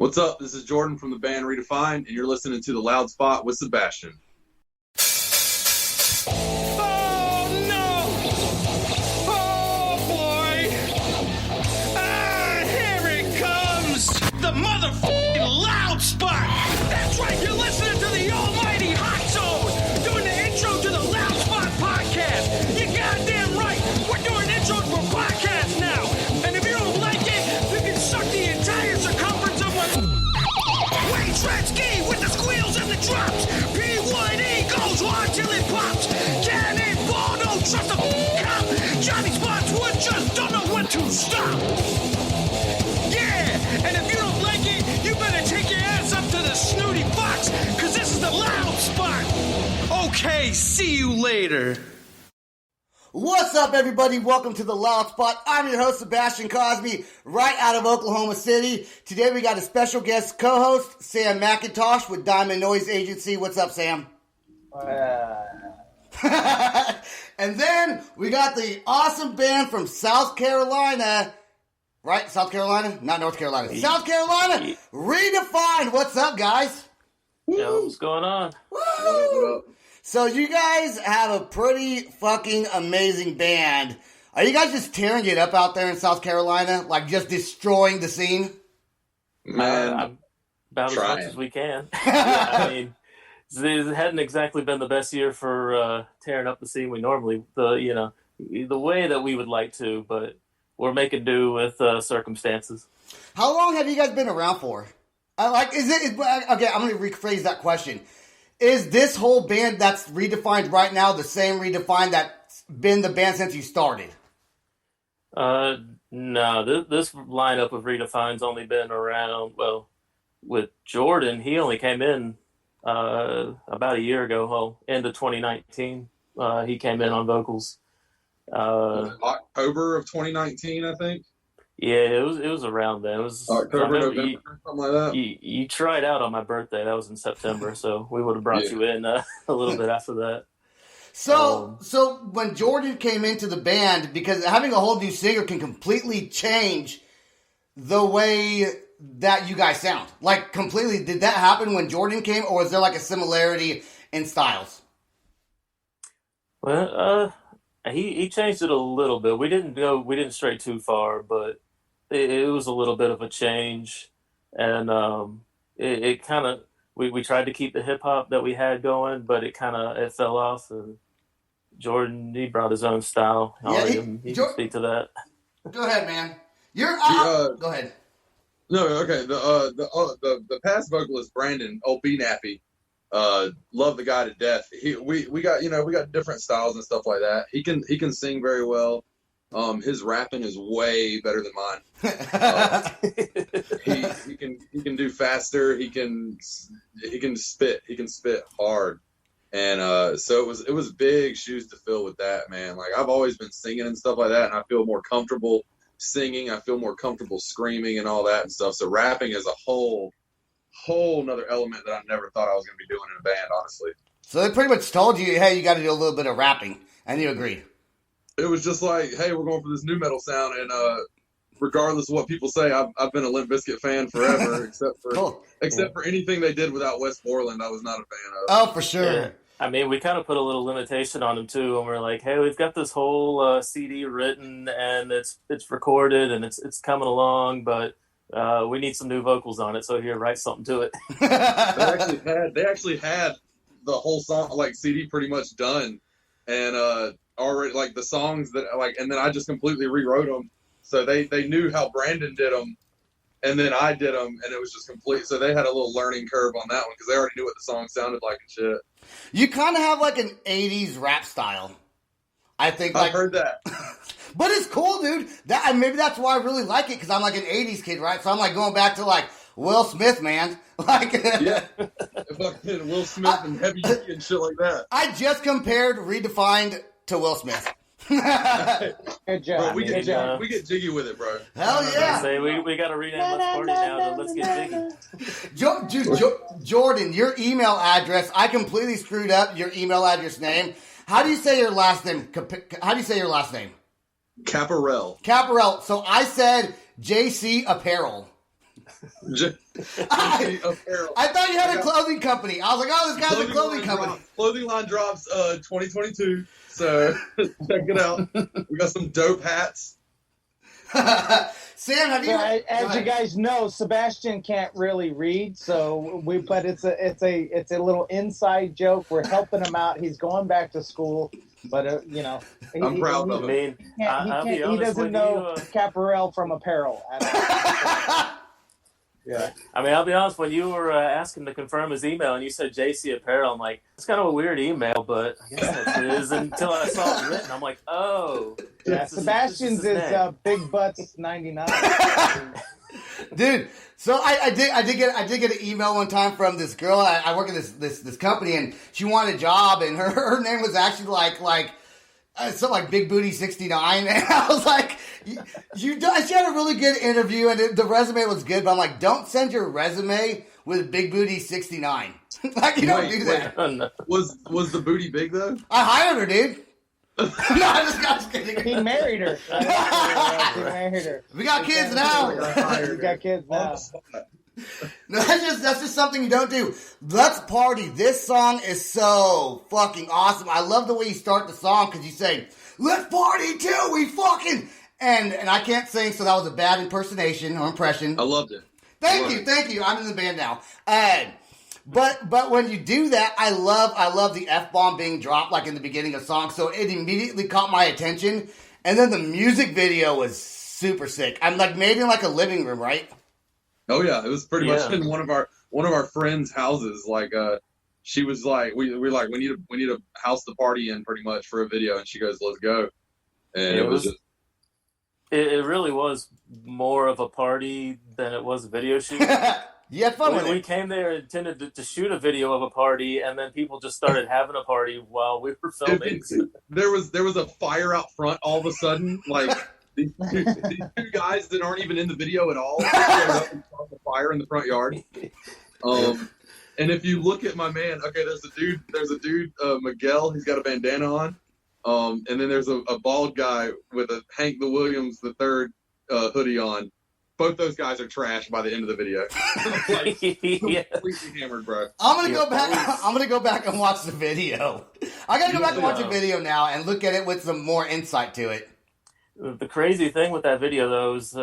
What's up? This is Jordan from the band REdEFIND, and you're listening to The Loud Spot with Sebastian. Oh, no! Oh, boy! Ah, here it comes! The motherfucking Loud Spot! That's right, you're listening to the almighty Hot Zone! Doing the intro to the Loud Spot podcast! You goddamn right! We're doing intros for podcasts now! And if you don't like it, you can suck the entire circumference of my... Wayne Tretzky with the squeals and the drops! P1E goes on till it pops! Cannonball, don't trust a cop! Johnny Spotswood just don't know when to stop! Yeah! And if you don't like it, you better take your ass up to the snooty box, cause this is the Loud Spot! Okay, see you later. What's up, everybody? Welcome to the Loud Spot. I'm your host, Sebastian Cosby, right out of Oklahoma City. Today we got a special guest co-host, Sam McIntosh with Diamond Noise Agency. What's up, Sam? And then we got the awesome band from South Carolina. Right? South Carolina? Not North Carolina. South Carolina! REdEFIND! What's up, guys? Yo, what's going on? Woo! So you guys have a pretty fucking amazing band. Are you guys just tearing it up out there in South Carolina? Like just destroying the scene? Man, about as much as we can. Yeah, I mean, it hadn't exactly been the best year for tearing up the scene we normally, the way that we would like to, but we're making do with circumstances. How long have you guys been around for? Okay, I'm going to rephrase that question. Is this whole band that's REdEFIND right now the same REdEFIND that's been the band since you started? No, this lineup of REdEFIND's only been around, well, with Jordan, he only came in about a year ago, end of 2019. He came in on vocals. October of 2019, I think. Yeah, it was around then. It was October, November, something like that. You tried out on my birthday. That was in September, so we would have brought you in a little bit after that. So when Jordan came into the band, because having a whole new singer can completely change the way that you guys sound. Like completely, did that happen when Jordan came, or is there like a similarity in styles? Well, he changed it a little bit. We didn't stray too far, but it was a little bit of a change, and it kind of we tried to keep the hip hop that we had going, but it fell off. And Jordan, he brought his own style. Yeah, he can speak to that. Go ahead, man. Go ahead. No, okay. The past vocalist Brandon, old B Nappy, love the guy to death. We got different styles and stuff like that. He can sing very well. His rapping is way better than mine. He can do faster. He can spit. He can spit hard. And so it was big shoes to fill with that, man. Like I've always been singing and stuff like that, and I feel more comfortable singing. I feel more comfortable screaming and all that and stuff. So rapping is a whole nother element that I never thought I was going to be doing in a band, honestly. So they pretty much told you, hey, you got to do a little bit of rapping, and you agreed. It was just like, hey, we're going for this new metal sound, and regardless of what people say, I've been a Limp Bizkit fan forever, except for anything they did without Wes Borland, I was not a fan of. Oh, for sure. Yeah. I mean, we kind of put a little limitation on him too, and we're like, hey, we've got this whole CD written, and it's recorded, and it's coming along, but we need some new vocals on it, so here, write something to it. They actually had the whole song, like CD, pretty much done, and already like the songs that like, and then I just completely rewrote them. So they knew how Brandon did them, and then I did them, and it was just complete. So they had a little learning curve on that one because they already knew what the song sounded like and shit. You kind of have like an 80s rap style. I think. Like, I've heard that. But it's cool, dude. And maybe that's why I really like it, because I'm like an 80s kid, right? So I'm like going back to like Will Smith, man. Like, yeah. Fucking Will Smith and Heavy D and shit like that. I just compared REdEFIND to Will Smith. Good job. Bro, we get jiggy with it, bro. Hell yeah. Say we got to rename Let's Party now to Let's Get Jiggy. Jordan, your email address, I completely screwed up your email address name. How do you say your last name? Caparel. Caparel. So I said JC Apparel. Apparel. I thought you had a clothing company. I was like, oh, this guy's a clothing company. Clothing line drops 2022. So check it out. We got some dope hats. Sam, have you? As you guys know, Sebastian can't really read, but it's a little inside joke. We're helping him out. He's going back to school, but I'm proud of him. He doesn't know Caparel from apparel. Yeah. I mean, I'll be honest, when you were asking to confirm his email and you said JC Apparel, I'm like, it's kind of a weird email, but I guess that's his. Until I saw it written, I'm like, oh. Yeah, Sebastian's is Big Butts 99. Dude, so I did get an email one time from this girl. I work at this company, and she wanted a job, and her name was actually like something like Big Booty 69, and I was like, she had a really good interview, and the resume looks good, but I'm like, don't send your resume with Big Booty 69. Like, you don't do that. No. Was the booty big though? I hired her, dude. No, I'm just kidding. He married her. He married her. We got kids now. We got kids now. No, that's just something you don't do. Let's party. This song is so fucking awesome. I love the way you start the song because you say, "Let's party till we fucking," and I can't sing, so that was a bad impersonation or impression. I loved it. Thank you. I'm in the band now. But when you do that, I love the F-bomb being dropped like in the beginning of the song, so it immediately caught my attention. And then the music video was super sick. I'm like made in like a living room, right? Oh yeah, it was pretty much in one of our friends' houses. Like she was like, we need a house to party in pretty much for a video, and she goes, "Let's go." And it was just. It really was more of a party than it was a video shoot. You had fun with it. We came there intended to shoot a video of a party, and then people just started having a party while we were filming. There was a fire out front all of a sudden, like these two guys that aren't even in the video at all showed up and started the fire in the front yard. And if you look at my man, okay, there's a dude, Miguel. He's got a bandana on. And then there's a bald guy with a Hank the Williams III hoodie on. Both those guys are trash by the end of the video. Like, completely hammered, bro. I'm gonna go back and watch the video. I gotta go back and watch the video now and look at it with some more insight to it. The crazy thing with that video, though, is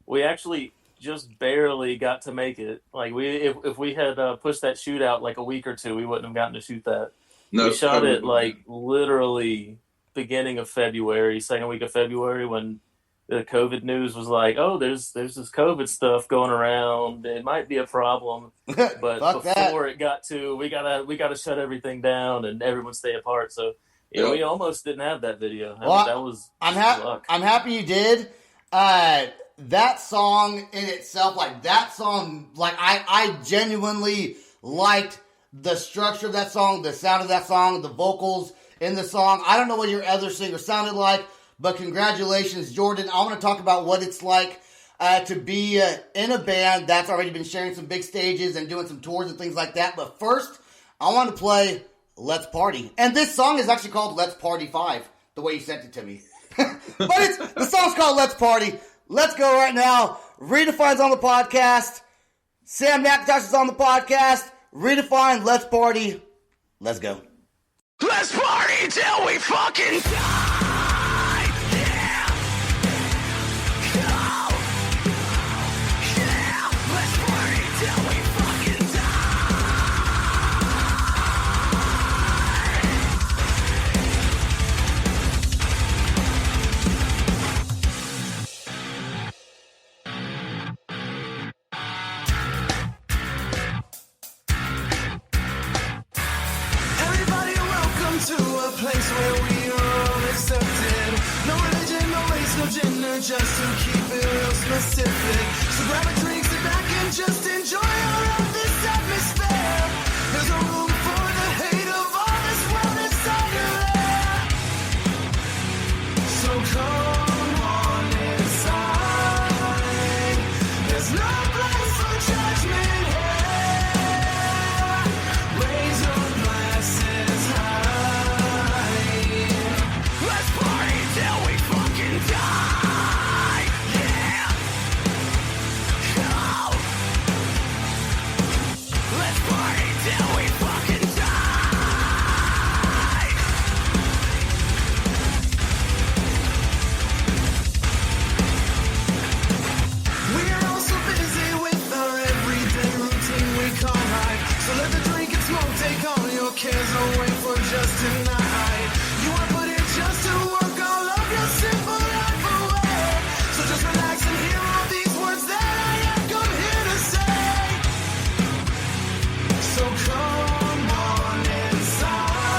we actually just barely got to make it. Like if we had pushed that shoot out like a week or two, we wouldn't have gotten to shoot that. No, we shot it like literally beginning of February, second week of February, when the COVID news was like, oh, there's this COVID stuff going around. It might be a problem, but before it got to, we gotta shut everything down and everyone stay apart. So we almost didn't have that video. I'm happy you did. That song in itself, I genuinely liked the structure of that song, the sound of that song, the vocals in the song. I don't know what your other singer sounded like, but congratulations, Jordan. I want to talk about what it's like to be in a band that's already been sharing some big stages and doing some tours and things like that. But first, I want to play Let's Party. And this song is actually called Let's Party 5, the way you sent it to me. But the song's called Let's Party. Let's go right now. REdEFIND's on the podcast. Sam McIntosh is on the podcast. REdEFIND, Let's Party. Let's go. Let's party till we fucking die. Yeah. Oh. Yeah. Let's party till we fucking to a place where we are all accepted. No religion, no race, no gender, just to keep it real specific. So grab a drink, sit back and just enjoy all of this atmosphere. There's no room for the hate of all this world inside of there. So come on inside. There's no place for judgment here. Raise your glasses high. Let's party till we fucking die, yeah. cares away for just tonight. You are put in just to work all of your simple life away. So just relax and hear all these words that I have come here to say. So come on inside.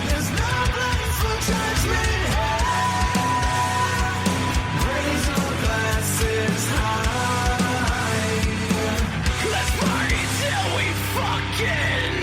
There's no place for judgment here. Raise your glasses high. Let's party till we fucking.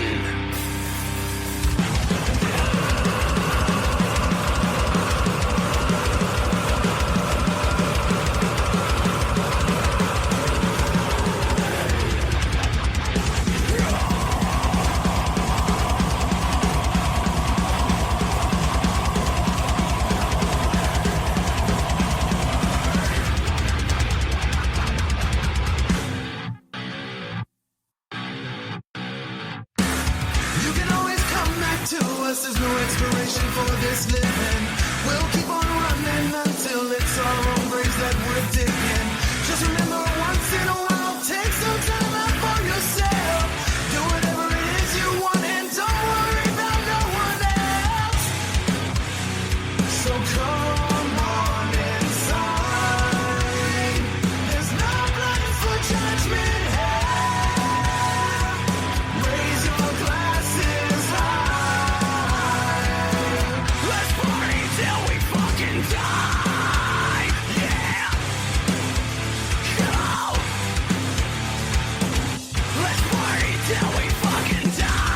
You can always come back to us. There's no expiration for this living. We'll keep on running until it's our own graves that we're digging. Just remember once in a while, take some time out for yourself. Do whatever it is you want and don't worry about no one else. So come on inside. There's no place for judgment here. Raise your glasses high. Let's party till we fucking die. Yeah. Go. Let's party till we fucking die.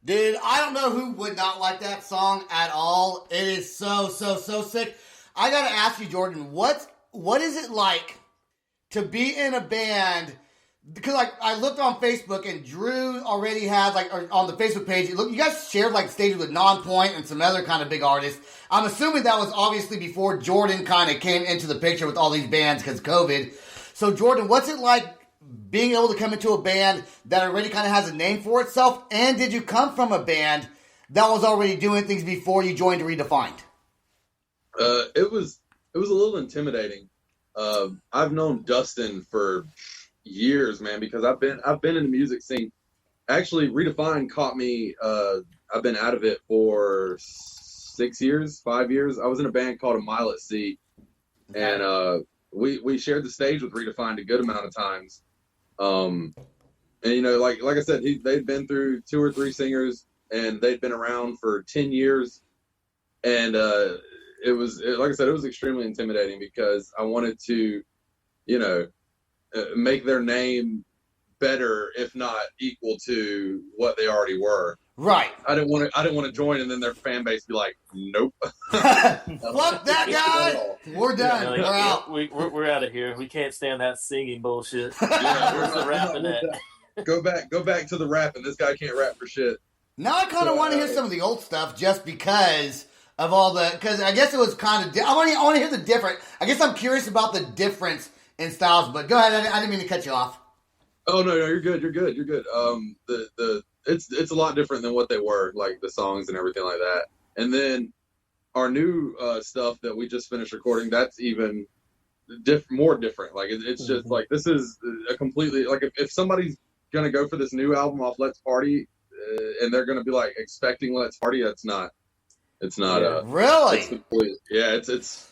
Dude, I don't know who would not like that song at all. It is so sick. I gotta ask you, Jordan, what is it like to be in a band? Because like I looked on Facebook and Drew already had like on the Facebook page. Look, you guys shared like stages with Nonpoint and some other kind of big artists. I'm assuming that was obviously before Jordan kind of came into the picture with all these bands because COVID. So Jordan, what's it like being able to come into a band that already kind of has a name for itself? And did you come from a band that was already doing things before you joined REdEFIND? It was a little intimidating. I've known Dustin for years, man, because I've been in the music scene. Actually, REdEFIND caught me. I've been out of it for 5 years. I was in a band called A Mile at Sea, and we shared the stage with REdEFIND a good amount of times. And you know, like I said, they'd been through 2 or 3 singers, and they'd been around for 10 years. And it was, like I said, it was extremely intimidating because I wanted to, you know, make their name better, if not equal to what they already were. Right. I didn't want to join, and then their fan base be like, "Nope, fuck that guy. We're done. Like, We're out." We're out of here. We can't stand that singing bullshit. Yeah, Where's the rapping at? Go back to the rapping. This guy can't rap for shit." Now I kind of want to hear some of the old stuff just because of all the, because I guess it was kind of, I want to hear the different, I guess I'm curious about the difference in styles, but go ahead. I didn't mean to cut you off. Oh no, you're good. It's a lot different than what they were, like the songs and everything like that. And then our new stuff that we just finished recording, that's even more different. Like it's just like, this is a completely, like if somebody's gonna go for this new album off Let's Party, and they're gonna be like expecting Let's Party, it's not really. It's complete, yeah. It's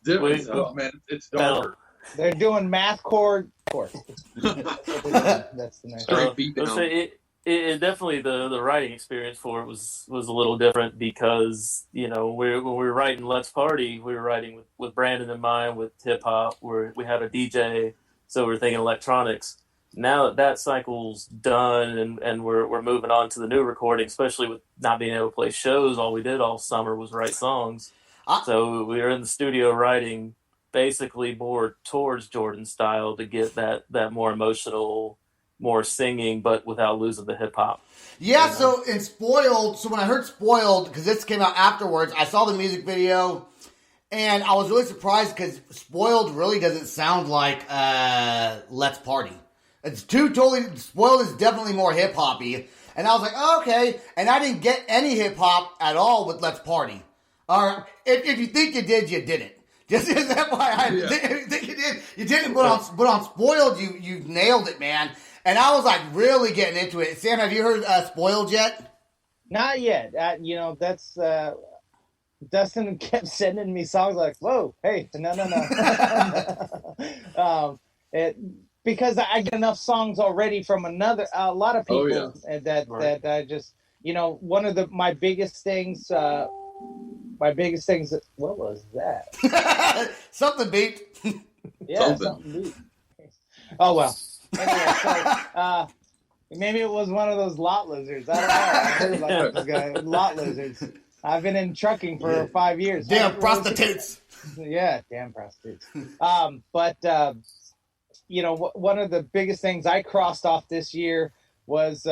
different. Man, it's darker. They're doing mathcore, of course. That's the nice. Straight beat down. It definitely the writing experience for it was a little different because, you know, when we were writing Let's Party, we were writing with Brandon in mind, with hip hop, where we had a DJ, so we were thinking electronics. Now that cycle's done and we're moving on to the new recording, especially with not being able to play shows, all we did all summer was write songs. So we were in the studio writing basically more towards Jordan's style to get that more emotional, more singing, but without losing the hip hop. Yeah, so in Spoiled, so when I heard Spoiled, because this came out afterwards, I saw the music video, and I was really surprised because Spoiled really doesn't sound like Let's Party. It's two totally, Spoiled is definitely more hip-hoppy. And I was like, oh, okay. And I didn't get any hip hop at all with Let's Party. Or if you think you did, you didn't. Just as FYI, if you think you did, you didn't. But on Spoiled, you nailed it, man. And I was like really getting into it. Sam, have you heard Spoiled yet? Not yet. That's Dustin kept sending me songs like, "Whoa, hey, no." Because I get enough songs already from a lot of people that I just, one of my biggest things. What was that? Something beat. Yeah, something beat. Oh well. Anyway, so maybe it was one of those lot lizards. I don't know. I heard about this guy. Lot lizards. I've been in trucking for 5 years. Damn prostitutes. Yeah, damn prostitutes. But one of the biggest things I crossed off this year was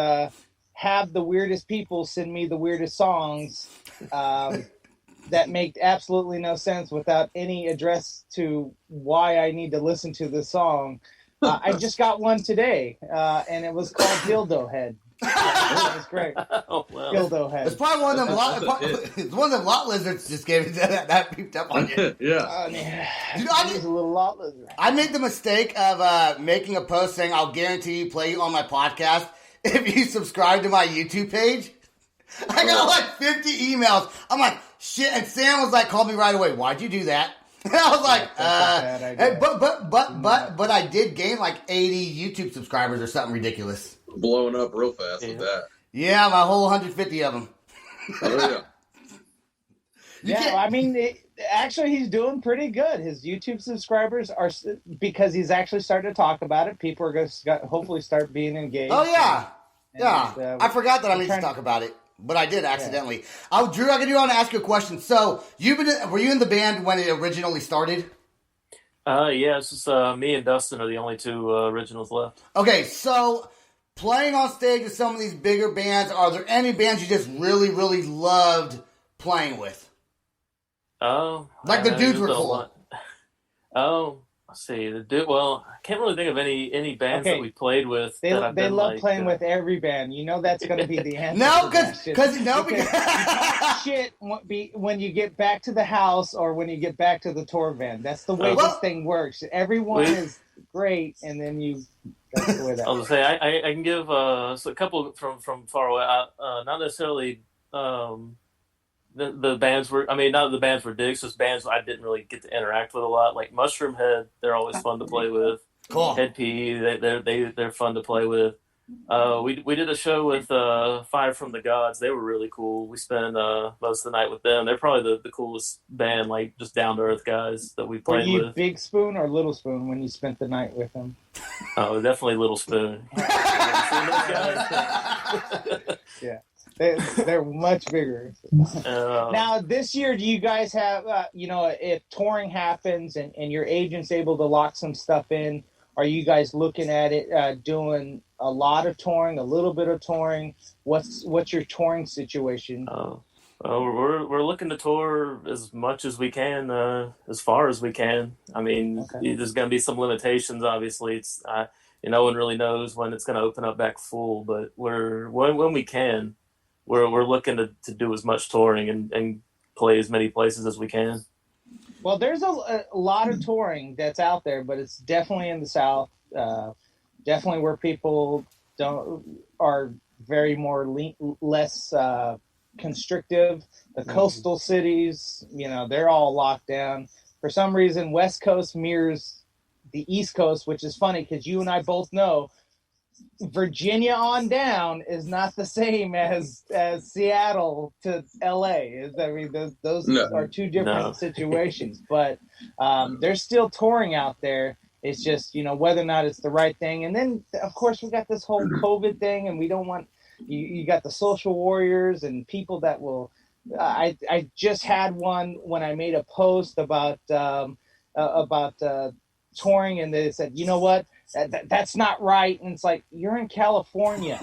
have the weirdest people send me the weirdest songs that make absolutely no sense without any address to why I need to listen to the song. I just got one today, and it was called Dildo Head. It was great. Oh, wow. Dildo Head. It's probably one of them lot lizards just gave it that peeped up on you. Yeah. Dude, I was a little lot lizard. I made the mistake of making a post saying I'll guarantee you play you on my podcast if you subscribe to my YouTube page. I got like 50 emails. I'm like, shit. And Sam was like, call me right away. Why'd you do that? And I was like, but I did gain like 80 YouTube subscribers or something ridiculous. Blowing up real fast with that. Yeah, my whole 150 of them. Oh, yeah. I mean, actually, he's doing pretty good. His YouTube subscribers are, because he's actually started to talk about it. People are going to hopefully start being engaged. Oh, yeah. I forgot that I need to talk about it. But I did accidentally. Yeah. Drew, I want to ask you a question. So, were you in the band when it originally started? Yeah, it's just me and Dustin are the only two originals left. Okay, so playing on stage with some of these bigger bands, are there any bands you just really, really loved playing with? Like the dudes were cool. Let's see. Well, I can't really think of any bands that we played with. They love playing with every band. That's going to be the answer. No, because shit when you get back to the house or when you get back to the tour van. That's the way this thing works. Everyone is great, and then you. That's the way that. I was gonna say I can give a couple from far away. Not necessarily. The bands were, not the bands were dicks, just bands I didn't really get to interact with a lot. Like Mushroom Head, they're always fun to play with. Cool. Head PE, they're fun to play with. We did a show with Fire from the Gods. They were really cool. We spent most of the night with them. They're probably the coolest band, like just down to earth guys that we played with. Were you Big Spoon or Little Spoon when you spent the night with them? Oh, definitely Little Spoon. Yeah. They're much bigger. Now, this year, do you guys have, if touring happens and your agent's able to lock some stuff in, are you guys looking at it doing a lot of touring, a little bit of touring? What's your touring situation? We're looking to tour as much as we can, as far as we can. There's going to be some limitations, obviously. It's no one really knows when it's going to open up back full, but when we can. We're looking to do as much touring and play as many places as we can. Well, there's a lot of touring that's out there, but it's definitely in the South. Definitely where people are very less constrictive. The coastal cities, they're all locked down. For some reason, West Coast mirrors the East Coast, which is funny because you and I both know Virginia on down is not the same as Seattle to LA. Those are two different situations, but they're still touring out there. It's just, whether or not it's the right thing. And then, of course, we got this whole COVID thing, and we don't want you got the social warriors and people that will. I just had one when I made a post about touring, and they said, you know what? That's not right. And it's like, you're in California.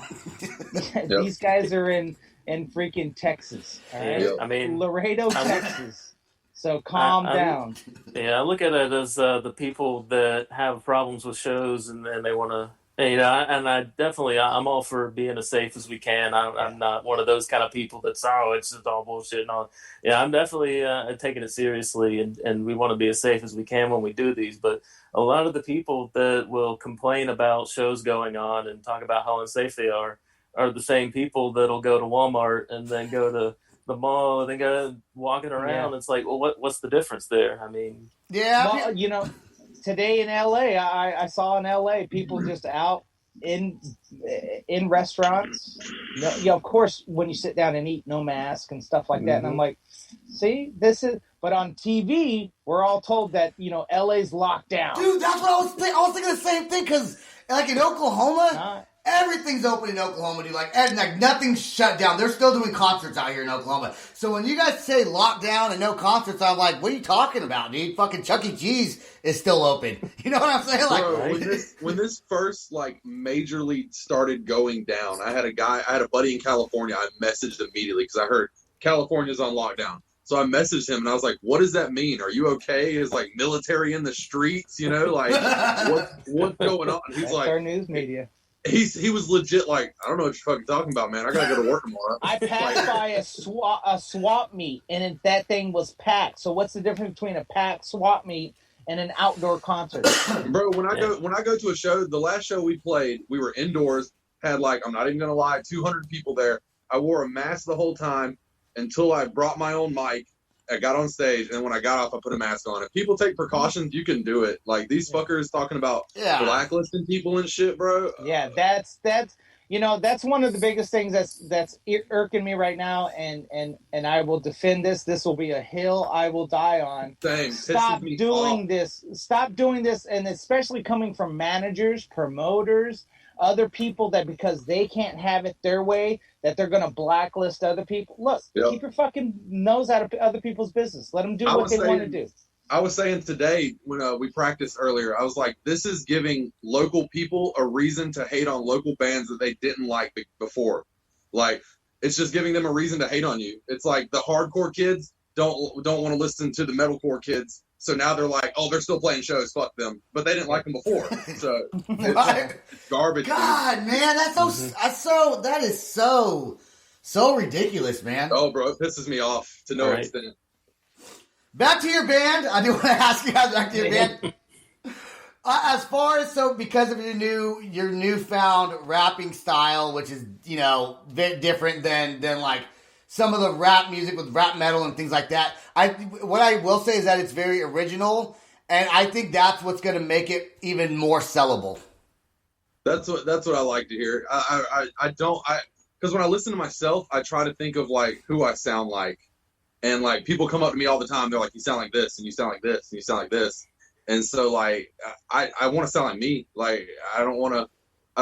These guys are in freaking Texas. All right? Laredo, Texas. So calm down. Yeah, I look at it as the people that have problems with shows and they want And, you know, and I'm all for being as safe as we can. I'm not one of those kind of people that's, oh, it's just all bullshit and all. Yeah, I'm definitely taking it seriously, and we want to be as safe as we can when we do these. But a lot of the people that will complain about shows going on and talk about how unsafe they are the same people that'll go to Walmart and then go to the mall and then go walking around. Yeah. It's like, well, what's the difference there? I mean, Well, you know, today in LA, I saw in LA people just out in restaurants. You know, of course, when you sit down and eat, no mask and stuff like that. And I'm like, see, this is. But on TV, we're all told that, you know, LA's locked down. Dude, that's what I was thinking. I was thinking the same thing because, like, in Oklahoma, everything's open in Oklahoma, dude. Like nothing's shut down. They're still doing concerts out here in Oklahoma. So when you guys say lockdown and no concerts, I'm like, what are you talking about, dude? Fucking Chuck E. Cheese is still open. You know what I'm saying? Like, bro, when this first like majorly started going down, I had a buddy in California. I messaged immediately because I heard California's on lockdown. So I messaged him and I was like, what does that mean? Are you okay? Is like military in the streets? You know, like what's going on? He's That's like, our news media. He was legit like, I don't know what you're fucking talking about, man. I gotta go to work tomorrow. I passed by a swap meet and that thing was packed. So what's the difference between a packed swap meet and an outdoor concert? Bro, when I go to a show, the last show we played, we were indoors, had like, I'm not even gonna lie, 200 people there. I wore a mask the whole time until I brought my own mic. I got on stage, and when I got off, I put a mask on. If people take precautions, you can do it. Like these fuckers talking about blacklisting people and shit, bro. Yeah, that's you know, that's one of the biggest things that's irking me right now, and I will defend this. This will be a hill I will die on. Same. Stop doing this. Stop doing this, and especially coming from managers, promoters, other people that because they can't have it their way, that they're going to blacklist other people. Look, keep your fucking nose out of other people's business. Let them do what they want to do. I was saying today when we practiced earlier, I was like, this is giving local people a reason to hate on local bands that they didn't like before. Like, it's just giving them a reason to hate on you. It's like the hardcore kids don't want to listen to the metalcore kids. So now they're like, oh, they're still playing shows. Fuck them. But they didn't like them before. So it's garbage. God, dude. Man, that is so ridiculous, man. Oh, bro, it pisses me off to no extent. Back to your band. I do want to ask you guys back to your band. As far as because of your newfound rapping style, which is, you know, bit different than like some of the rap music with rap metal and things like that. What I will say is that it's very original, and I think that's what's going to make it even more sellable. That's what I like to hear. Because when I listen to myself, I try to think of like who I sound like, and like people come up to me all the time. They're like, "You sound like this, and you sound like this, and you sound like this," and so like I want to sound like me. Like I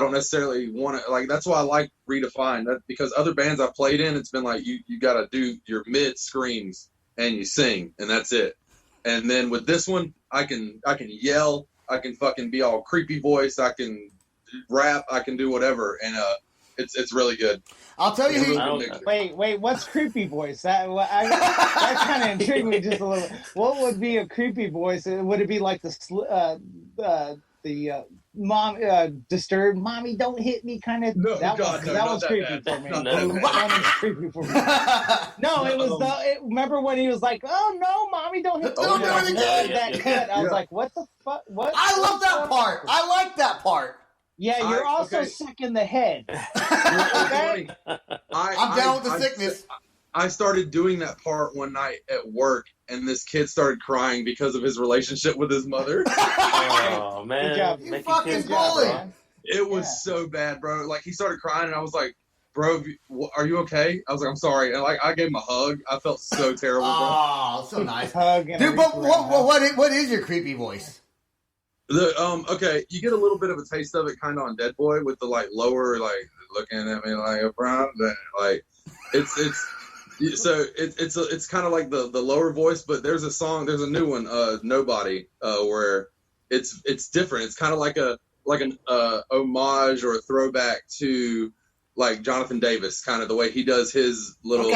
don't necessarily want to, like, that's why I like REdEFIND, that because other bands I've played in, it's been like, you got to do your mid screams and you sing and that's it. And then with this one, I can yell, I can fucking be all creepy voice, I can rap, I can do whatever. And, it's really good. I'll tell you. Wait, what's creepy voice? That kind of intrigued me just a little. What would be a creepy voice? Would it be like the mom disturbed, mommy don't hit me kind of? No, that was creepy for me. That was creepy for me. No, it was remember when he was like, "Oh no, mommy don't hit me." Don't do it again. I was like, "What the fuck? What?" I love that part. I like that part. Yeah, you're also sick in the head. I'm down with the sickness. I started doing that part one night at work, and this kid started crying because of his relationship with his mother. Oh, man. Good job. You fucking bully. It was so bad, bro. Like, he started crying, and I was like, bro, are you okay? I was like, I'm sorry. And like, I gave him a hug. I felt so terrible, bro. Oh, so nice. Dude, but what is your creepy voice? Okay, you get a little bit of a taste of it kind of on Dead Boy with the like lower, like looking at me like a brown, like it's kind of like the lower voice, but there's a new one, Nobody, where it's different. It's kind of like an homage or a throwback to like Jonathan Davis, kind of the way he does his little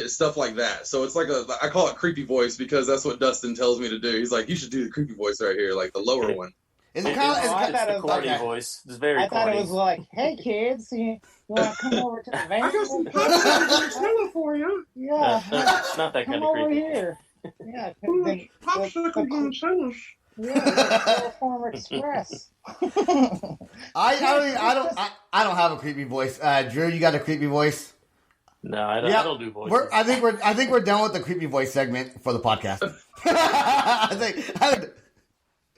stuff like that. So it's like I call it creepy voice because that's what Dustin tells me to do. He's like, you should do the creepy voice right here, like the lower one. Is it kind of? I It's thought the it was corny okay. voice. It's very I thought corny. it was like, "Hey kids, you want to come over to the van? I got some popsicles and cello for you. Yeah, It's not that come kind of over creepy. here. Yeah, Popsicles and cellos. the Chloroform Express." I don't have a creepy voice. Drew, you got a creepy voice? No, I don't do voices. I think we're done with the creepy voice segment for the podcast. I think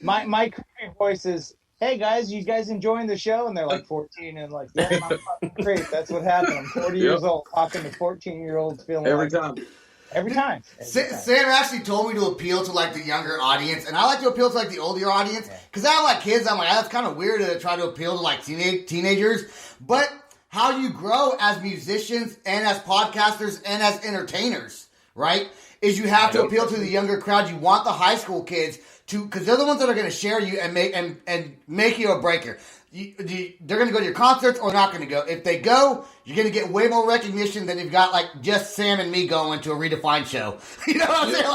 My creepy voice is, "Hey guys, you guys enjoying the show?" And they're like 14 and like, "Yeah, I'm fucking creep. That's what happened. I'm 40 years old talking to 14-year-olds feeling Every like time. Every time. Sam actually told me to appeal to like the younger audience, and I like to appeal to like the older audience because I have like kids. I'm like, that's kind of weird to try to appeal to like teenagers. But how you grow as musicians and as podcasters and as entertainers, right? Is you have to appeal to the younger crowd. You want the high school kids to, because they're the ones that are going to share you and make you a breaker. They're going to go to your concerts or not going to go. If they go, you're going to get way more recognition than you've got like just Sam and me going to a REdEFIND show. You know what I'm saying?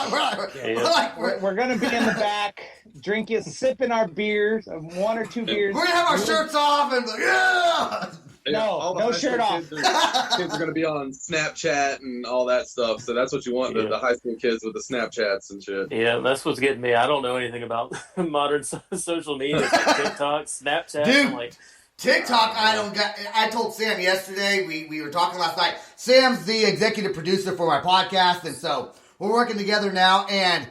We're going to be in the back, drinking, sipping our beers, one or two beers. We're going to have our shirts off and like, yeah. No shirt off. Kids are going to be on Snapchat and all that stuff. So that's what you want, the high school kids with the Snapchats and shit. Yeah, that's what's getting me. I don't know anything about modern social media. It's like TikTok, Snapchat. Dude, I'm like, TikTok, I told Sam yesterday, we were talking last night. Sam's the executive producer for my podcast, and so we're working together now. And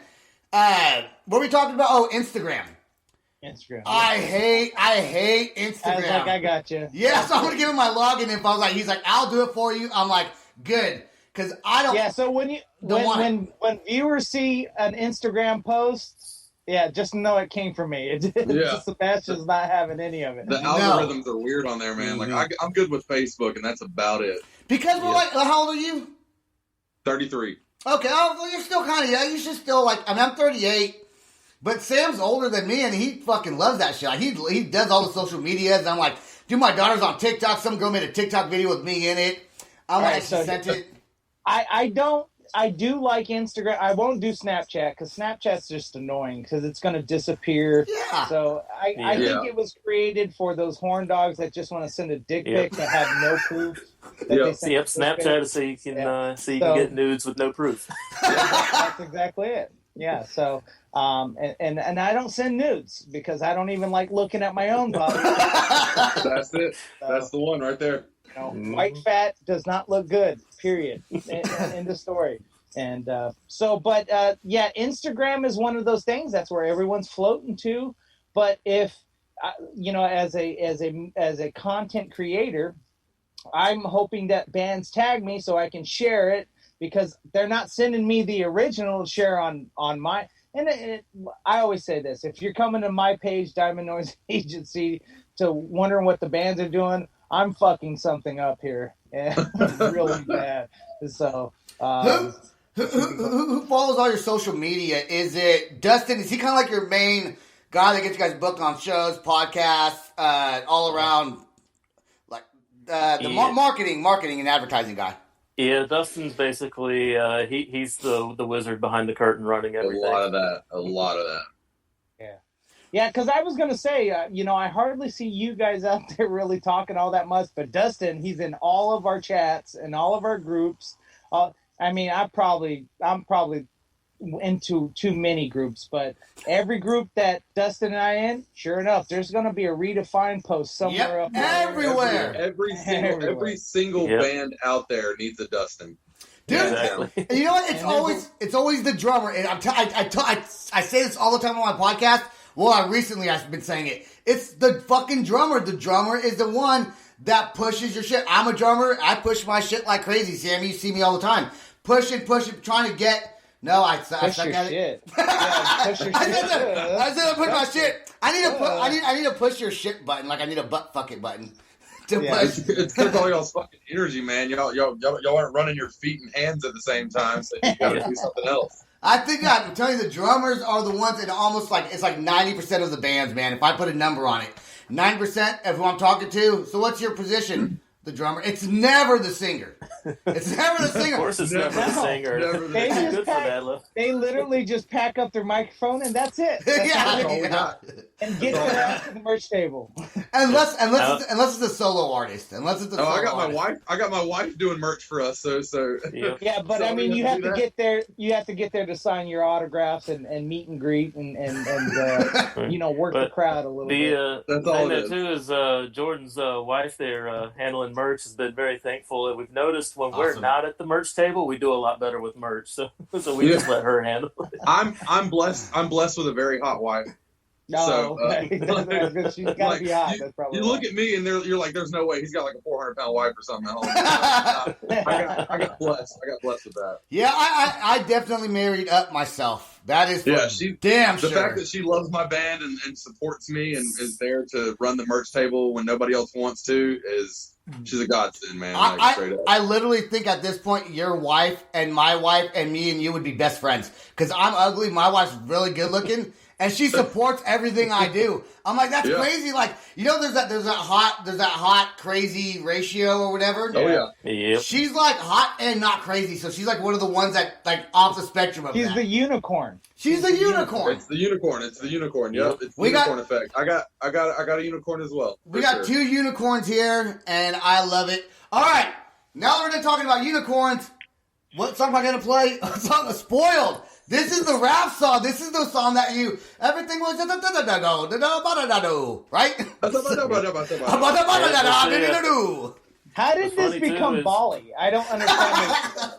what are we talking about? Oh, Instagram. I hate Instagram. I was like, I got you. Yeah, so I'm going to give him my login info. I was like, he's like, I'll do it for you. I'm like, good. Because I don't. Yeah, so when viewers see an Instagram post, just know it came from me. Sebastian's not having any of it. The algorithms are weird on there, man. Like I'm good with Facebook, and that's about it. Because we're like, how old are you? 33. Okay, well, you're still kind of young. You should still like. I mean, I'm 38. But Sam's older than me, and he fucking loves that shit. Like, he does all the social media, and I'm like, dude, my daughter's on TikTok. Some girl made a TikTok video with me in it. I'm like, she sent it. I do like Instagram. I won't do Snapchat because Snapchat's just annoying because it's going to disappear. Yeah. So I think it was created for those horn dogs that just want to send a dick pic that have no proof. Snapchat so you can get nudes with no proof. That's exactly it. Yeah. So and I don't send nudes because I don't even like looking at my own body. That's it. That's the one right there. White fat does not look good. Period. In the story. And Instagram is one of those things. That's where everyone's floating to. But if as a content creator, I'm hoping that bands tag me so I can share it because they're not sending me the original to share on my. And I always say this: if you're coming to my page, Diamond Noise Agency, to wondering what the bands are doing, I'm fucking something up here, really bad. So, who follows all your social media? Is it Dustin? Is he kind of like your main guy that gets you guys booked on shows, podcasts, all around, like the marketing and advertising guy? Yeah, Dustin's basically he's the wizard behind the curtain running everything. A lot of that. Yeah, because I was going to say, I hardly see you guys out there really talking all that much, but Dustin, he's in all of our chats and all of our groups. I'm probably into too many groups, but every group that Dustin and I in, sure enough, there's going to be a REdEFIND post somewhere up there. Everywhere. Every single band out there needs a Dustin. Dude, exactly. And you know what? It's always the drummer, and I say this all the time on my podcast. Well, I've been saying it. It's the fucking drummer. The drummer is the one that pushes your shit. I'm a drummer. I push my shit like crazy, Sammy. You see me all the time. Pushing, trying to get. No, I suck at it. Push your shit. I said I push my shit. I need to push your shit button. Like I need a butt fuck it button. It's because all y'all's fucking energy, man. Y'all aren't running your feet and hands at the same time, so you got to do something else. I think I'm telling you, the drummers are the ones that almost like it's like 90% of the bands, man. If I put a number on it, 9% of who I'm talking to. So what's your position? The drummer. It's never the singer. It's never the singer. Of course, it's never the singer. They, good for that, they literally just pack up their microphone and that's it. That's all we got. And get that to the merch table. Unless it's a solo artist. Unless it's a solo I got my artist. wife. I got my wife doing merch for us. So Yeah, but So I mean, we you have have to to do get there. You have to get there to sign your autographs and meet and greet and work the crowd a little bit. That's The all thing it that is. too is Jordan's wife there handling merch has been very thankful. We've noticed when we're Awesome. not at the merch table, we do a lot better with merch. So we just let her handle it. I'm blessed. I'm blessed with a very hot wife. No, So, she's got to like, be hot. That's probably You why. look at me and you're like, there's no way he's got like a 400-pound wife or something at home. I got blessed. I got blessed with that. Yeah, I definitely married up myself. That is damn the sure. fact that she loves my band and supports me and is there to run the merch table when nobody else wants to she's a godsend, man. Like, straight up. I literally think at this point your wife and my wife and me and you would be best friends because I'm ugly, my wife's really good looking, and she supports everything I do. I'm like, that's crazy. Like, there's that hot crazy ratio or whatever. Oh yeah. Yep. She's like hot and not crazy, so she's like one of the ones that like off the spectrum of She's that. the unicorn. She's the unicorn. It's the unicorn. It's the unicorn. Yep. It's the unicorn effect. I got a unicorn as well. We got 2 unicorns here, and I love it. All right, now that we're done talking about unicorns, what song am I going to play? A song of Spoiled. This is the rap song. This is the song that everything was right? How did this funny, too, become is- Bali? I don't understand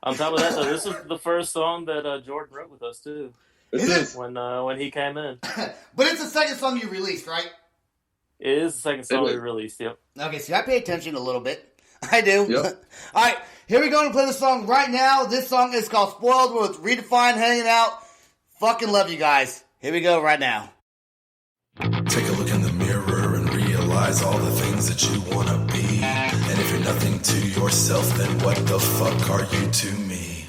On top of that, though, this is the first song that Jordan wrote with us too. This is When he came in. But it's the second song you released, right? It is the second song we released. Yep. Okay, see, I pay attention a little bit. I do. Yep. All right, here we go to play the song right now. This song is called Spoiled. We're with REdEFIND hanging out. Fucking love you guys. Here we go right now. Take a look in the mirror and realize all the things that you want to be. And if you're nothing to yourself, then what the fuck are you to me?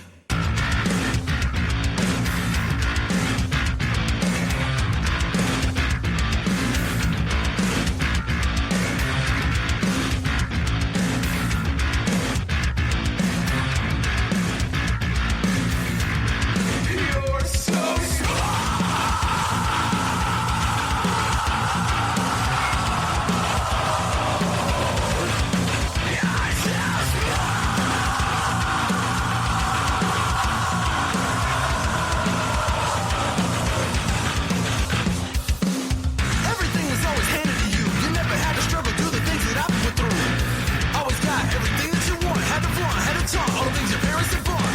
You're so everything was always handed to you. You never had to struggle through the things that I went through. Always got everything that you want. Had to flaunt, had to taunt all the things your parents had bought.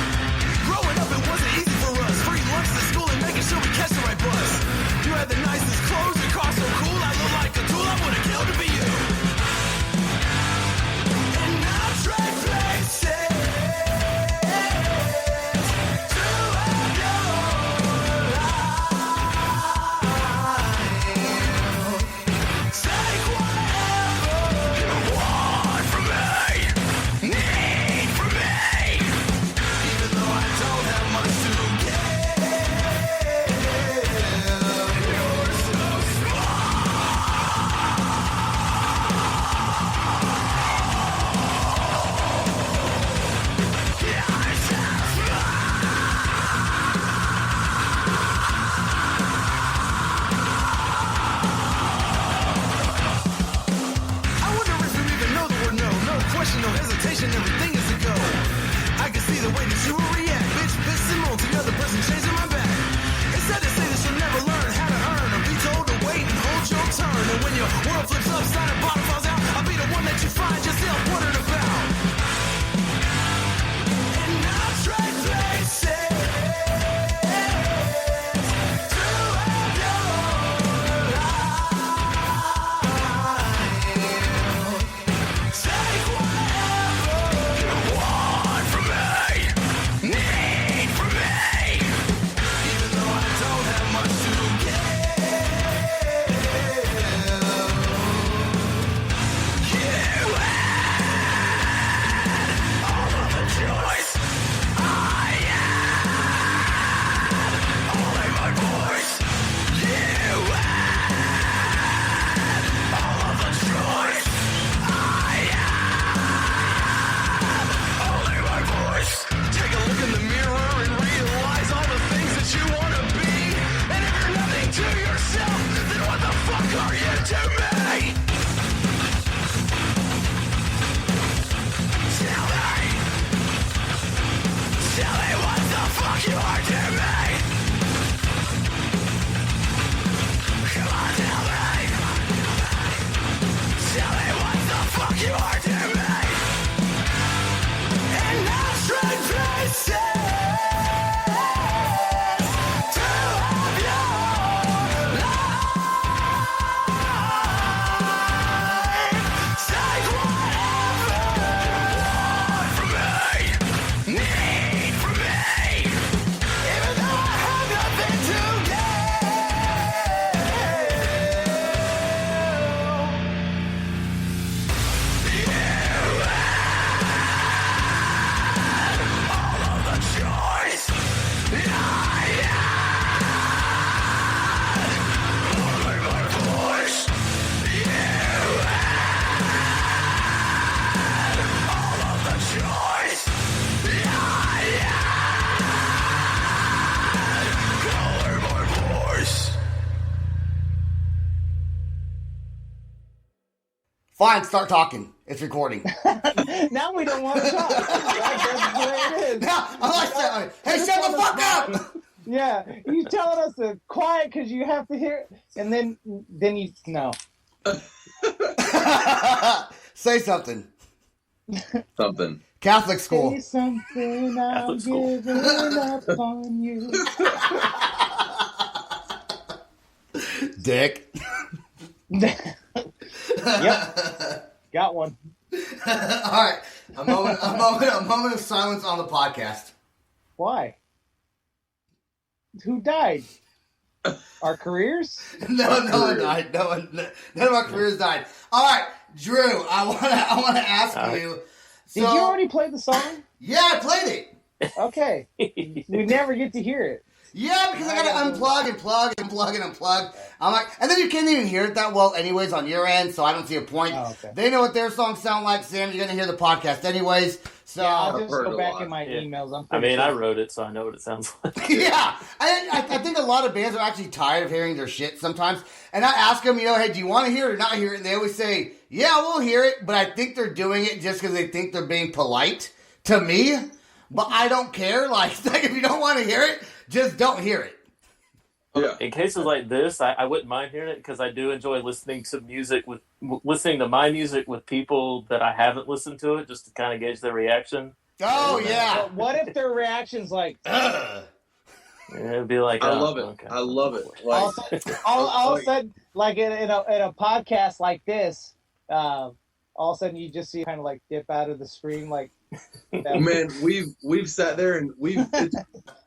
Growing up, it wasn't easy for us. Free lunch to school and making sure we catch the right bus. You had the nicest clothes, your car so cool. I look like a tool. I would have killed to be you. And now trade places to have your life. Take whatever you want from me, need from me. Even though I don't have much to give, you're so Fine, start talking. It's recording. Now we don't want to talk. That's the way it is. Now, I like that. Hey, shut the fuck up! Yeah, you telling us to quiet because you have to hear it, and then you no. Say something. Something. Catholic school. Say something, I'm Catholic school. giving up on you. Dick. Yep, got one. All right, a moment of silence on the podcast. Why? Who died? Our careers? No one died. None of our careers died. All right, Drew, I want to ask you. Did you already play the song? Yeah, I played it. Okay. We never get to hear it. Yeah, because I gotta unplug and plug and plug and unplug. I'm like, and then you can't even hear it that well, anyways, on your end. So I don't see a point. Oh, okay. They know what their songs sound like, Sam. You're gonna hear the podcast, anyways. So Yeah, I'll just heard go a back lot. in my Yeah. emails. I mean, I wrote it, so I know what it sounds like. yeah, I think a lot of bands are actually tired of hearing their shit sometimes. And I ask them, hey, do you want to hear it or not hear it? And they always say, yeah, we'll hear it. But I think they're doing it just because they think they're being polite to me. But I don't care. Like if you don't want to hear it, just don't hear it. Yeah. In cases like this, I wouldn't mind hearing it because I do enjoy listening to listening to my music with people that I haven't listened to it, just to kind of gauge their reaction. Oh, yeah. But what if their reaction's like, Ugh. And it'd be like, I oh, love it. okay. I love it. all Like, of a sudden, like in a podcast like this, all of a sudden you just see kind of like dip out of the screen, like. man, we've sat there and it's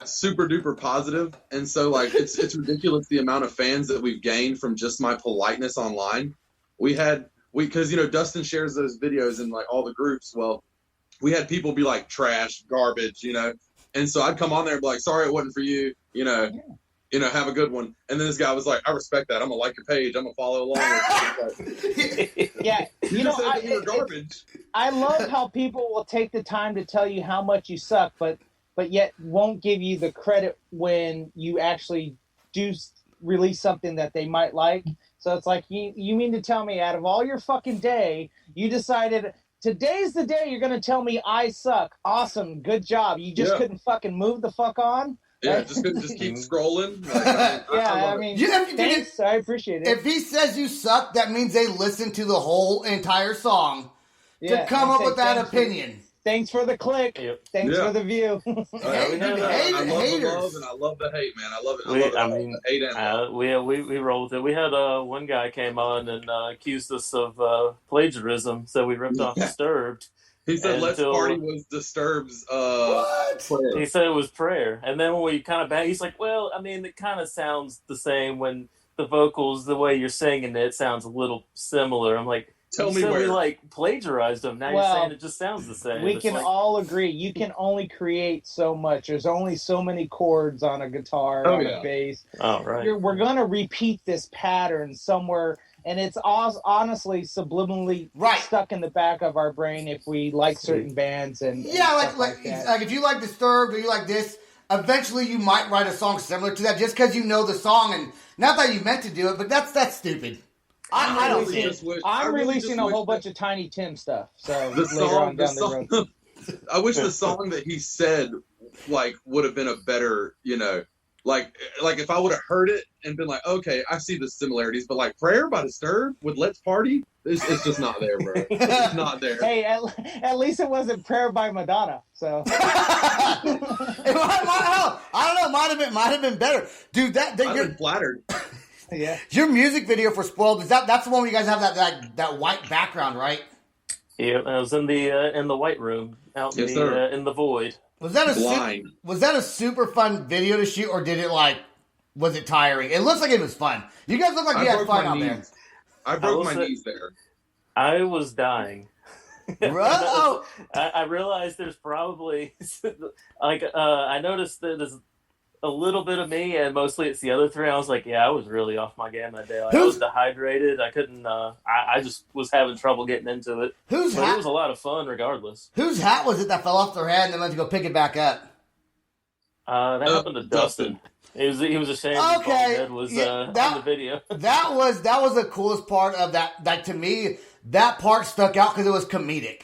super duper positive, and so like it's ridiculous the amount of fans that we've gained from just my politeness online. Because Dustin shares those videos in like all the groups. Well, we had people be like trash, garbage, and so I'd come on there and be like, sorry, it wasn't for you, have a good one. And then this guy was like, I respect that. I'm gonna like your page. I'm gonna follow along. Yeah, You just said that you were garbage. I love how people will take the time to tell you how much you suck, but yet won't give you the credit when you actually do release something that they might like. So it's like, you mean to tell me out of all your fucking day, you decided today's the day you're going to tell me I suck. Awesome. Good job. You just couldn't fucking move the fuck on? Yeah, just keep scrolling. I mean, thanks. I appreciate it. If he says you suck, that means they listened to the whole entire song to come up with that opinion. Thanks for the click. Yep. Thanks for the view. I love the love and I love the hate, man. I love it. The hate and love. We rolled with it. We had one guy came on and accused us of plagiarism, so we ripped off Disturbed. He said Let's Party was Disturbed's prayer. He said it was prayer. And then when we kind of he's like, well, I mean, it kind of sounds the same when the vocals, the way you're singing it, sounds a little similar. I'm like, tell me where. We like plagiarized them. Now you're saying it just sounds the same. We can all agree. You can only create so much. There's only so many chords on a guitar, on a bass. Oh, right. We're going to repeat this pattern somewhere. And it's honestly subliminally stuck in the back of our brain if we like certain bands and like if you like Disturbed or you like this, eventually you might write a song similar to that just because you know the song, and not that you meant to do it, but that's stupid. I'm releasing a whole bunch of Tiny Tim stuff. So the road. I wish the song that he said would have been a better, like if I would have heard it and been like, okay, I see the similarities, but like Prayer by Disturbed with Let's Party, it's just not there, bro. It's not there. Hey, at least it wasn't Prayer by Madonna. So I don't know, might have been better, dude. I've been flattered. Yeah. Your music video for Spoiled, that's the one where you guys have that white background, right? Yeah, I was in the white room out in the void. Was that a super fun video to shoot, or was it tiring? It looks like it was fun. You guys look like you had fun out there. I broke my knees there. I was dying. Bro. I realized there's probably I noticed that there's a little bit of me, and mostly it's the other three. I was like, I was really off my game that day. I was dehydrated. I couldn't. I just was having trouble getting into it. It was a lot of fun, regardless. Whose hat was it that fell off their head and then went to go pick it back up? That happened to Dustin. He was ashamed. His bald head was on the video. that was the coolest part of that. Like to me, that part stuck out because it was comedic.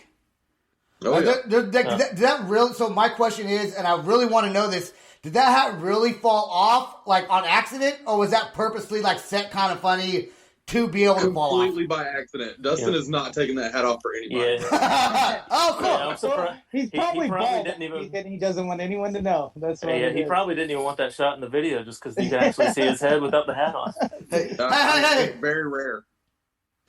Oh, yeah. Did that really? So my question is, and I really want to know this: did that hat really fall off like on accident, or was that purposely like set kind of funny to be able to fall off? Completely by accident. Dustin is not taking that hat off for anybody. Yeah. Oh, cool. Yeah, I'm surprised. He's probably bald. didn't even. He doesn't want anyone to know. That's what. He probably didn't even want that shot in the video just because you can actually see his head without the hat on. Hey. It's very rare.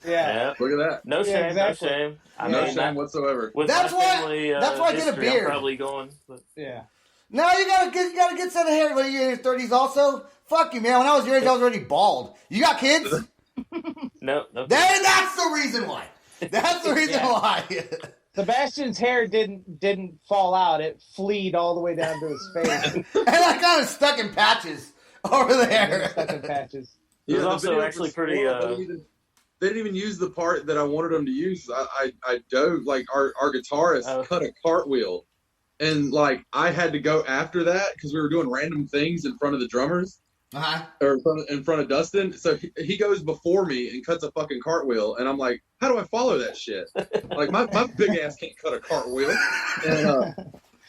Yeah. Look at that. No shame. Exactly. No shame. No shame whatsoever. With That's my why- family, that's why I get a history, beard. I'm probably going. But, Yeah. No, you got a good set of hair. When you're in your 30s, also. Fuck you, man. When I was your age, I was already bald. You got kids? no. Then that's the reason why. That's the reason why. Sebastian's hair didn't fall out. It fleed all the way down to his face. And I kind of stuck in patches over there. Stuck in patches. It was the also video actually was pretty. cool. They didn't even use the part that I wanted them to use. I dove, like, our guitarist cut a cartwheel. And, like, I had to go after that because we were doing random things in front of the drummers. Uh-huh. Or in front of Dustin. So he goes before me and cuts a fucking cartwheel. And I'm like, how do I follow that shit? Like, my big ass can't cut a cartwheel. And,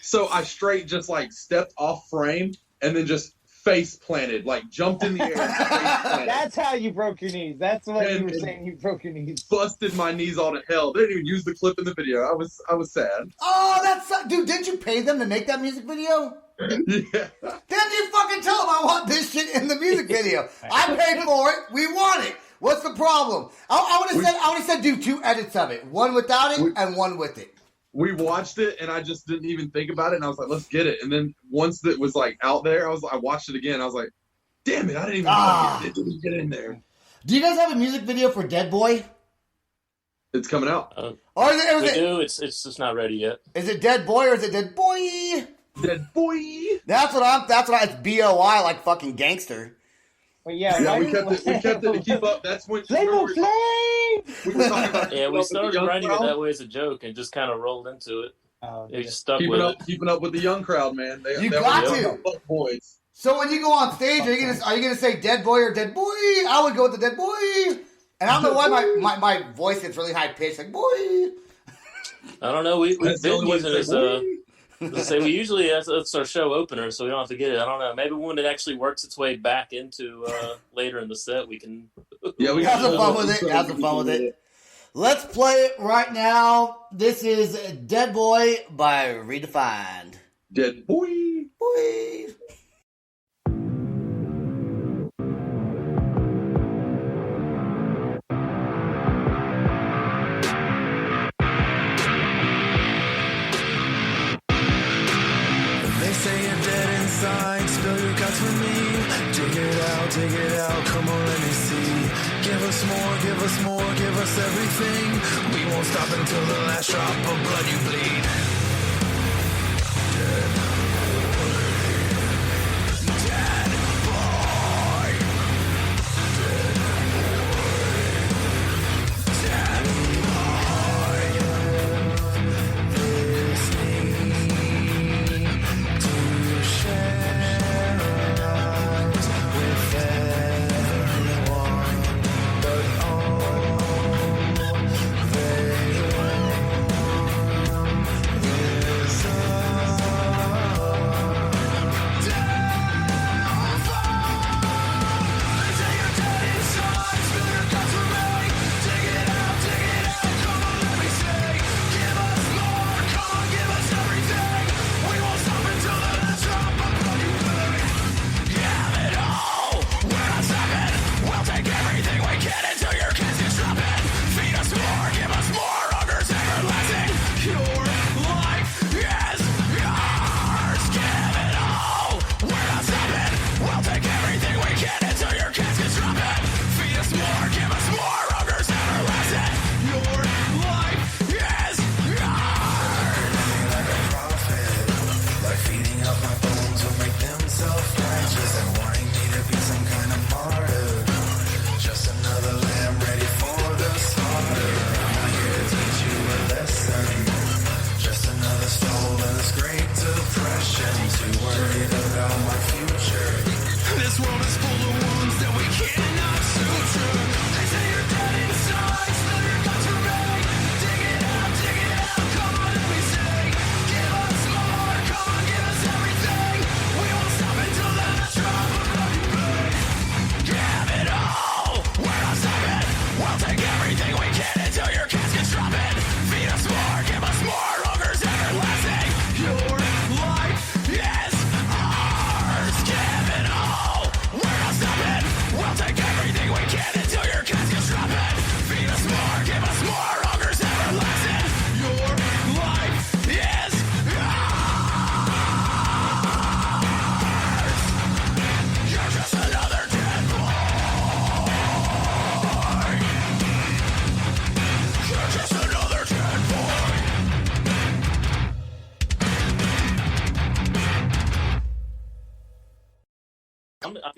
so I straight just, like, stepped off frame and then just face planted, like jumped in the air. And face planted. That's how you broke your knees. That's what you were saying. You broke your knees. Busted my knees all to hell. They didn't even use the clip in the video. I was sad. Oh, that's... Dude, didn't you pay them to make that music video? Yeah. Didn't you fucking tell them I want this shit in the music video? I paid for it. We want it. What's the problem? I would have said do 2 edits of it. One without it and one with it. We watched it and I just didn't even think about it and I was like, let's get it. And then once it was like out there, I watched it again. I was like, damn it, I didn't even get in there. Do you guys have a music video for Dead Boy? It's coming out. Or is it, we do. It's just not ready yet. Is it Dead Boy or is it Dead Boy? Dead Boy. That's what it's BOI, like fucking gangster. Well, yeah, we kept it to keep up. That's when Flame on flame. We were talking about we started writing it that way as a joke and just kind of rolled into it. Oh, It just stuck with it. keeping up with the young crowd, man. You got to. Boys. So when you go on stage, are you gonna say Dead Boy or Dead Boy? I would go with the Dead Boy. And I don't know why my voice gets really high pitched, like boy. I don't know. We've been using it as we usually it's our show opener, so we don't have to get it. I don't know. Maybe when it actually works its way back into later in the set, we can. Yeah, we have some fun with it. Have some fun with it. Let's play it right now. This is Dead Boy by REdEFIND. Dead Boy. Boy. Say you're dead inside, spill your guts with me. Dig it out, come on, let me see. Give us more, give us more, give us everything. We won't stop until the last drop of blood you bleed. Dead boy. Dead boy. Dead boy. Dead boy. This need to share us with everyone, but all they want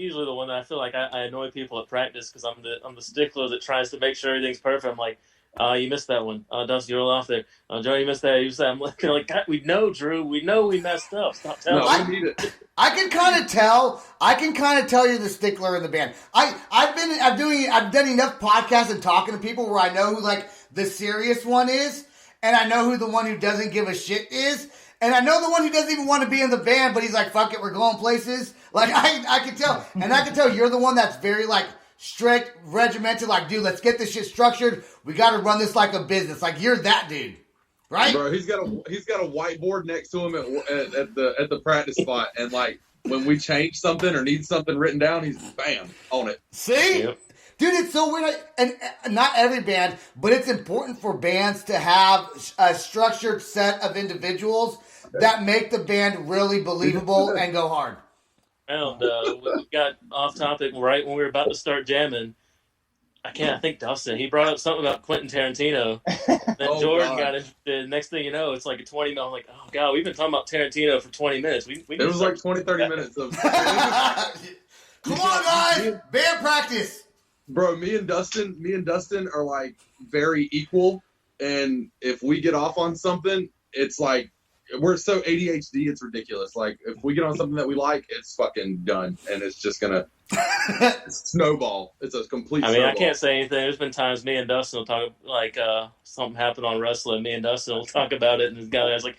usually the one that I feel like I annoy people at practice because I'm the stickler that tries to make sure everything's perfect. I'm like, you missed that one. Dusty, you're off there. Joe, you missed that. You missed that. I'm like, God, we know, Drew. We know we messed up. Stop telling No, me. we need it. I can kind of tell. I can kind of tell you're the stickler in the band. I've done enough podcasts and talking to people where I know who like the serious one is, and I know who the one who doesn't give a shit is, and I know the one who doesn't even want to be in the band, but he's like, fuck it, we're going places. Like I can tell, and I can tell you're the one that's very like strict, regimented. Like, dude, let's get this shit structured. We got to run this like a business. Like you're that dude. Right, bro. He's got a whiteboard next to him at the practice spot, and like when we change something or need something written down, he's bam on it. See, Yep. dude, it's so weird. And not every band, but it's important for bands to have a structured set of individuals that make the band really believable and go hard. And we got off topic right when we were about to start jamming. I think Dustin, he brought up something about Quentin Tarantino. Then Jordan got interested. Next thing you know, it's like a 20 minute. I'm like, oh, God, we've been talking about Tarantino for 20 minutes. It was like 20, 30 minutes of. Come on, guys, band practice. Bro, me and Dustin are like very equal. And if we get off on something, it's like, we're so ADHD, it's ridiculous. Like, if we get on something that we like, it's fucking done. And it's just going to snowball. It's a complete snowball. I can't say anything. There's been times me and Dustin will talk, like, something happened on wrestling. Me and Dustin will talk about it. And the guy's like,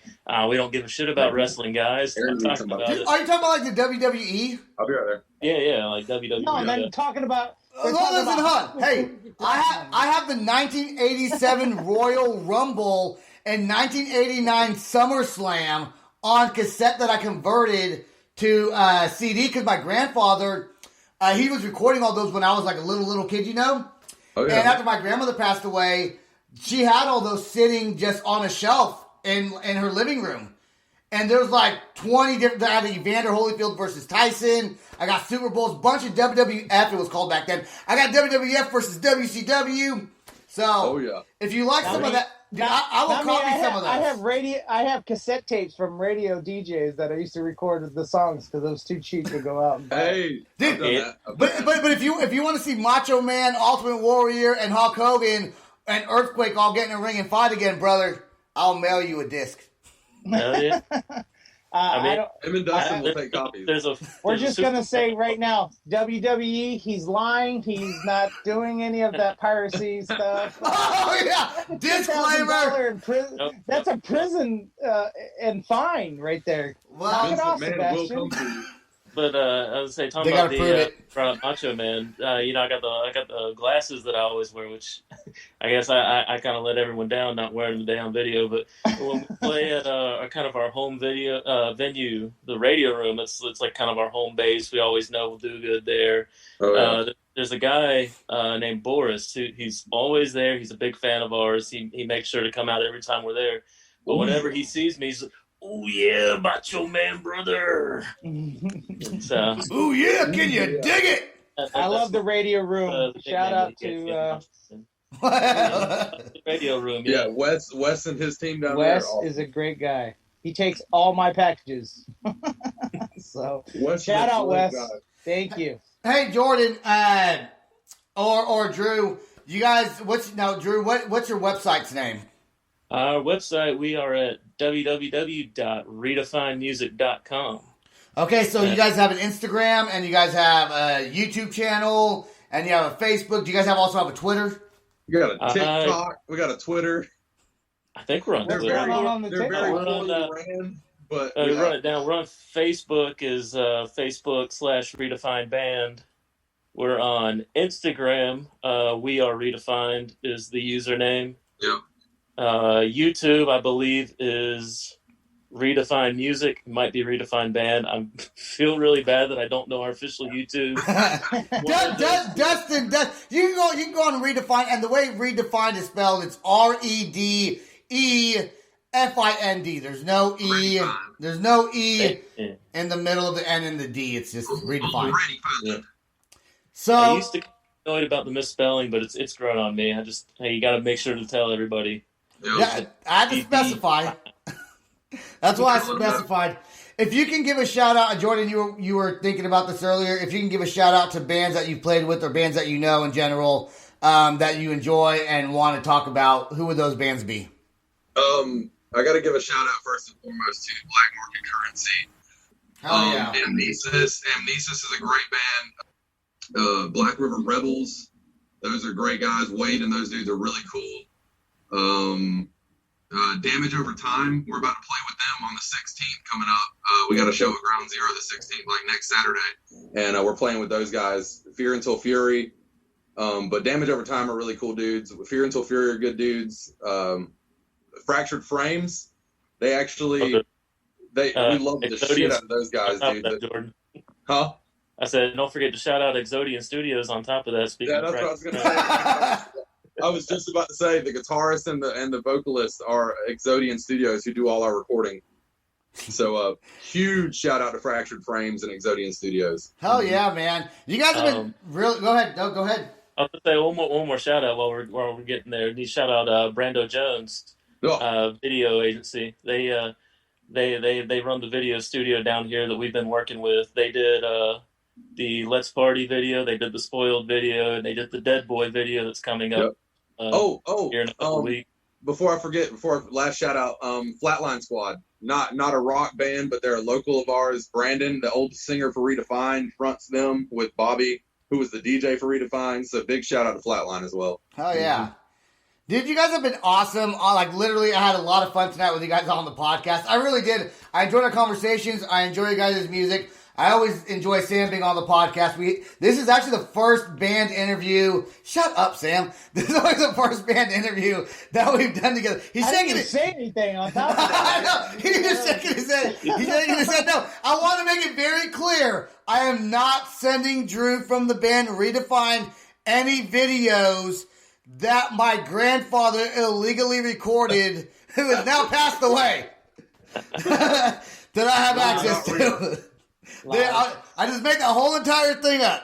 we don't give a shit about wrestling, guys. Are you talking about like the WWE? I'll be right there. Yeah, like WWE. No, and then talking about... Hey, I have the 1987 Royal Rumble and 1989 SummerSlam on cassette that I converted to CD because my grandfather, he was recording all those when I was like a little kid, you know? Oh, yeah. And after my grandmother passed away, she had all those sitting just on a shelf in her living room. And there's like 20 different. I had Evander Holyfield versus Tyson. I got Super Bowls, bunch of WWF. It was called back then. I got WWF versus WCW. So, if you like some of that, dude, I will copy some of those. I have cassette tapes from radio DJs that I used to record the songs because it was too cheap to go out and buy. Hey, dude, but if you want to see Macho Man, Ultimate Warrior, and Hulk Hogan and Earthquake all get in a ring and fight again, brother, I'll mail you a disc. Hell yeah. him and Dustin will take copies. We're just going to say right now, WWE, he's lying. He's not doing any of that piracy stuff. Oh, yeah. Disclaimer. That's a prison and fine right there. Well, knock it off, Sebastian. But I was say talking about the Macho Man. I got the glasses that I always wear, which I guess I kind of let everyone down not wearing the damn video. But when we play at our home venue, the radio room, it's like kind of our home base. We always know we'll do good there. Oh, yeah. There's a guy named Boris who he's always there. He's a big fan of ours. He makes sure to come out every time we're there. But whenever he sees me, he's like, "Oh yeah, Macho Man, brother." So, oh yeah, can you dig it? I love the radio room. Shout out to the radio room. Yeah, Wes and his team down there. Wes is a great guy. He takes all my packages. So shout out Wes. Thank you. Hey Jordan, or Drew, you guys. Drew? What's your website's name? Our website, we are at www.redefinedmusic.com. Okay, so you guys have an Instagram, and you guys have a YouTube channel, and you have a Facebook. Do you guys also have a Twitter? We got a TikTok. We got a Twitter. I think we're on Twitter. They're very ran, but we run it down. We're on Facebook is Facebook/Redefined Band. We're on Instagram. We are Redefined is the username. Yep. YouTube, I believe, is Redefined Music. It might be Redefined Band. I feel really bad that I don't know our official YouTube. Dustin, you can go on Redefined, and the way Redefined is spelled, it's REDEFIND. There's no E. There's no E in the middle of the N and the D. It's just Redefined. Yeah. So I used to get annoyed about the misspelling, but it's grown on me. You got to make sure to tell everybody. Yeah, I had to specify. That's why I specified. If you can give a shout out, Jordan, you were thinking about this earlier. If you can give a shout out to bands that you've played with or bands that you know in general that you enjoy and want to talk about, who would those bands be? I got to give a shout out first and foremost to Black Market Currency. Hell yeah. Amnesis is a great band. Black River Rebels, those are great guys. Wade and those dudes are really cool. Damage Over Time, we're about to play with them on the 16th coming up. We got a show at Ground Zero the 16th, like next Saturday, and we're playing with those guys. Fear Until Fury, but Damage Over Time are really cool dudes. Fear Until Fury are good dudes. Fractured Frames, they actually we love the shit out of those guys, dude. Jordan. Huh? I said, don't forget to shout out Exodian Studios on top of that. Speaking Yeah, that's of what I was gonna say. I was just about to say the guitarist and the vocalist are Exodian Studios, who do all our recording. So huge shout out to Fractured Frames and Exodian Studios. Hell yeah, man! You guys have been really. Go ahead. No, go ahead. I was gonna say one more shout out while we're getting there. Need shout out Brando Jones, video agency. They run the video studio down here that we've been working with. They did the Let's Party video. They did the Spoiled video, and they did the Dead Boy video that's coming up. Here in a couple weeks. Before I forget, last shout out, Flatline Squad. Not a rock band, but they're a local of ours. Brandon, the old singer for REdEFIND, fronts them with Bobby, who was the DJ for REdEFIND. So big shout out to Flatline as well. Hell yeah. Dude, you guys have been awesome. Like, literally, I had a lot of fun tonight with you guys on the podcast. I really did. I enjoyed our conversations. I enjoy you guys' music. I always enjoy Sam being on the podcast. This is actually the first band interview. Shut up, Sam. This is always the first band interview that we've done together. He's I shaking didn't it. say anything on top of that. I know. He's just shaking his head. He's shaking his head. No, I want to make it very clear. I am not sending Drew from the band REdEFIND any videos that my grandfather illegally recorded, who has now passed away, that I have access to. I just made that whole entire thing up.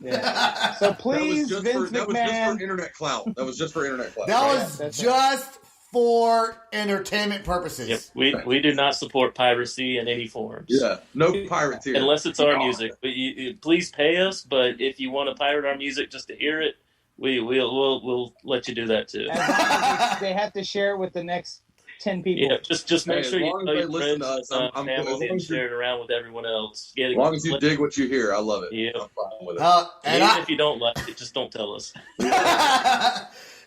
Yeah. So please, Vince that was just McMahon. for internet clout. That was just for internet clout. That was just for entertainment purposes. Yep. We do not support piracy in any forms. Yeah, no pirates here. Unless it's our music. But you please pay us. But if you want to pirate our music just to hear it, we'll let you do that too. They have to share it with the next 10 people. Yeah, just make sure you tell your listen friends, to us. I'm family, and share it around with everyone else. As long as you dig what you hear, I love it. Yeah. I'm fine with it. Even if you don't like it, just don't tell us.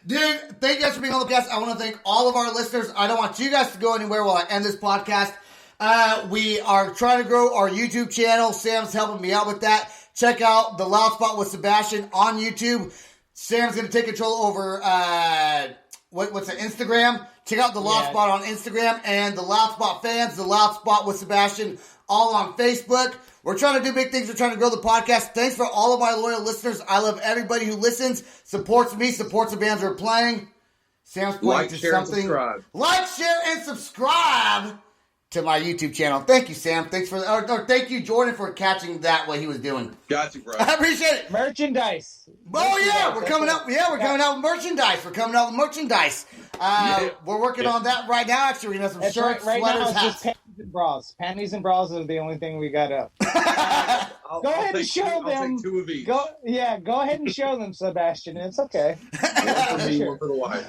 Dude, thank you guys for being on the podcast. I want to thank all of our listeners. I don't want you guys to go anywhere while I end this podcast. We are trying to grow our YouTube channel. Sam's helping me out with that. Check out The Loud Spot with Sebastian on YouTube. Sam's going to take control over what's it, Instagram. Check out The Loud Spot on Instagram and The Loud Spot Fans, The Loud Spot with Sebastian, all on Facebook. We're trying to do big things. We're trying to grow the podcast. Thanks for all of my loyal listeners. I love everybody who listens, supports me, supports the bands we're playing. Sam's pointing to something. Like, share, and subscribe to my YouTube channel. Thank you, Sam. Thank you, Jordan, for catching that what he was doing. Got you, bro. I appreciate it. Merchandise. We're coming out. Yeah, we're coming out with merchandise. We're working on that right now. Actually, we're gonna have some shirts, right sweaters, now it's hats. just panties and bras. Panties and bras are the only thing we got up. Go ahead and show them. I'll take 2 of each. Go ahead and show them, Sebastian. It's okay. One for me, one for the wife.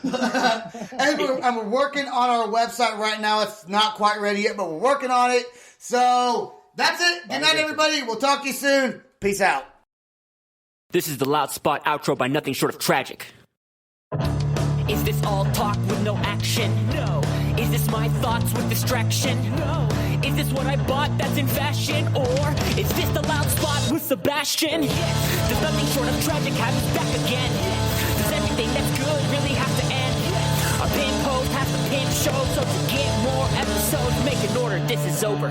and we're working on our website right now. It's not quite ready yet, but we're working on it. So that's it. Good night, everybody. We'll talk to you soon. Peace out. This is the Loud Spot outro by Nothing Short of Tragic. Is this all talk with no action? No. Is this my thoughts with distraction? No. Is this what I bought that's in fashion? Or is this the Loud Spot with Sebastian? Yes. Does Nothing Short of Tragic have us back again? Yes. Does everything that's good really have to end? Yes. Our pin post has to pin show, so to get more episodes, make an order, this is over.